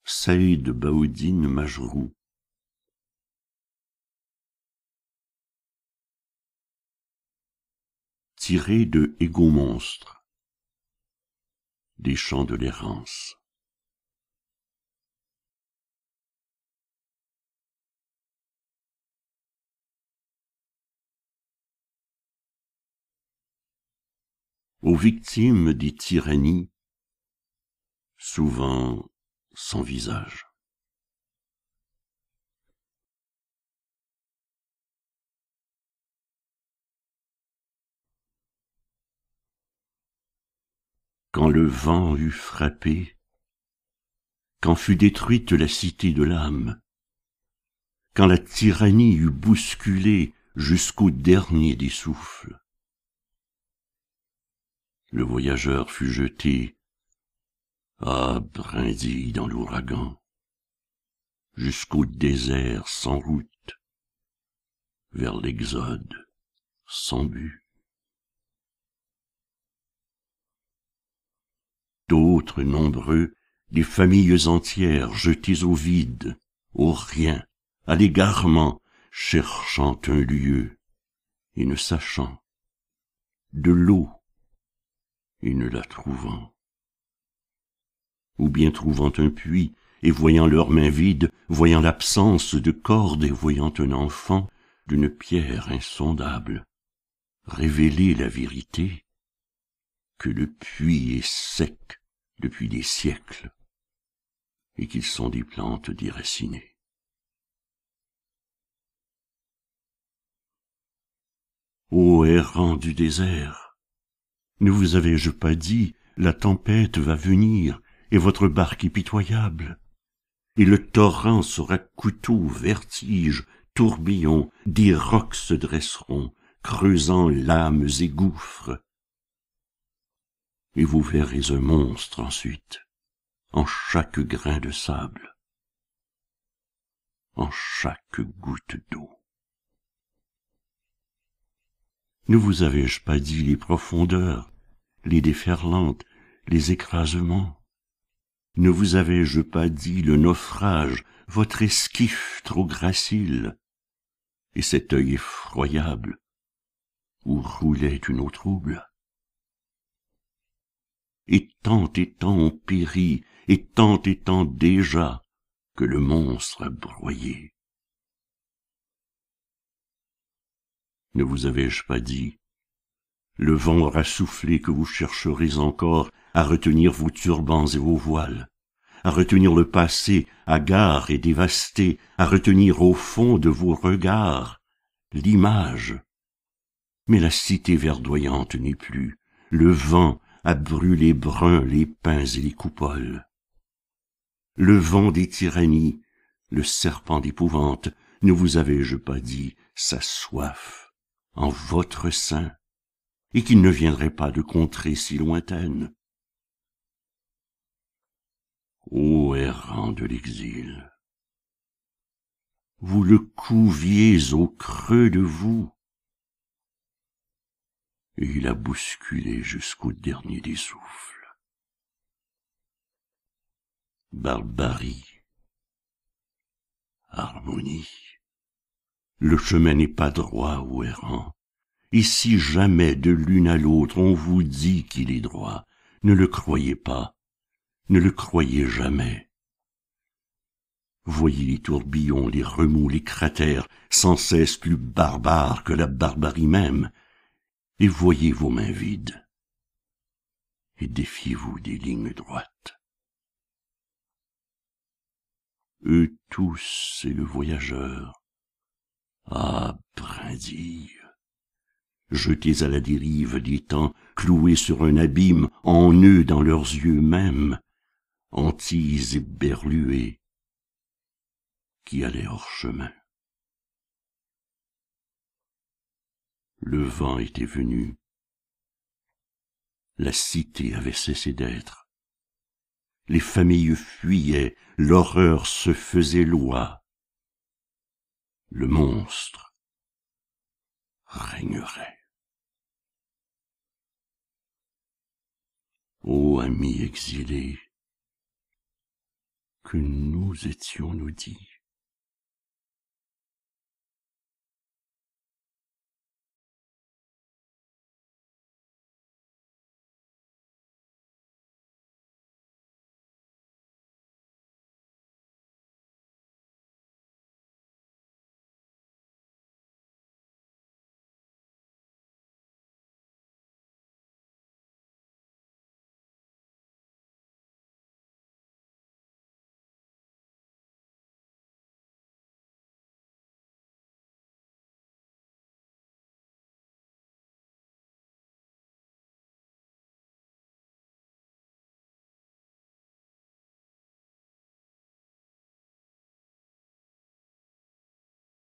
Saïd Baoudine Majrou. Tiré de Ego Monstre, des chants de l'errance. Aux victimes des tyrannies, souvent sans visage. Quand le vent eut frappé, quand fut détruite la cité de l'âme, quand la tyrannie eut bousculé jusqu'au dernier des souffles, le voyageur fut jeté à brindilles dans l'ouragan, jusqu'au désert sans route, vers l'exode sans but. D'autres nombreux, des familles entières jetées au vide, au rien, à l'égarement, cherchant un lieu et ne sachant, de l'eau et ne la trouvant. Ou bien trouvant un puits et voyant leurs mains vides, voyant l'absence de cordes et voyant un enfant d'une pierre insondable, révéler la vérité, que le puits est sec depuis des siècles et qu'ils sont des plantes déracinées. Ô errants du désert, ne vous avais-je pas dit, la tempête va venir, et votre barque est pitoyable, et le torrent sera couteau, vertige, tourbillon, des rocs se dresseront, creusant lames et gouffres, et vous verrez un monstre ensuite, en chaque grain de sable, en chaque goutte d'eau. Ne vous avais-je pas dit les profondeurs, les déferlantes, les écrasements? Ne vous avais-je pas dit le naufrage, votre esquif trop gracile, et cet œil effroyable où roulait une eau trouble? Et tant on périt, et tant déjà que le monstre a broyé. Ne vous avais-je pas dit, le vent aura soufflé que vous chercherez encore à retenir vos turbans et vos voiles, à retenir le passé hagard et dévasté, à retenir au fond de vos regards l'image. Mais la cité verdoyante n'est plus, le vent a brûlé brun les pins et les coupoles. Le vent des tyrannies, le serpent d'épouvante, ne vous avais-je pas dit sa soif en votre sein, et qu'il ne viendrait pas de contrées si lointaines? Ô errant de l'exil, vous le couviez au creux de vous, et il a bousculé jusqu'au dernier des souffles. Barbarie, harmonie, le chemin n'est pas droit, ô errant, et si jamais de l'une à l'autre on vous dit qu'il est droit, ne le croyez pas, ne le croyez jamais. Voyez les tourbillons, les remous, les cratères, sans cesse plus barbares que la barbarie même, et voyez vos mains vides, et défiez-vous des lignes droites. Eux tous et le voyageur, ah, brindilles, jetés à la dérive des temps, cloués sur un abîme, en nœuds dans leurs yeux mêmes, antilles éberluées, qui allaient hors chemin. Le vent était venu, la cité avait cessé d'être, les familles fuyaient, l'horreur se faisait loi, le monstre régnerait. Ô amis exilés, que nous étions nous dit.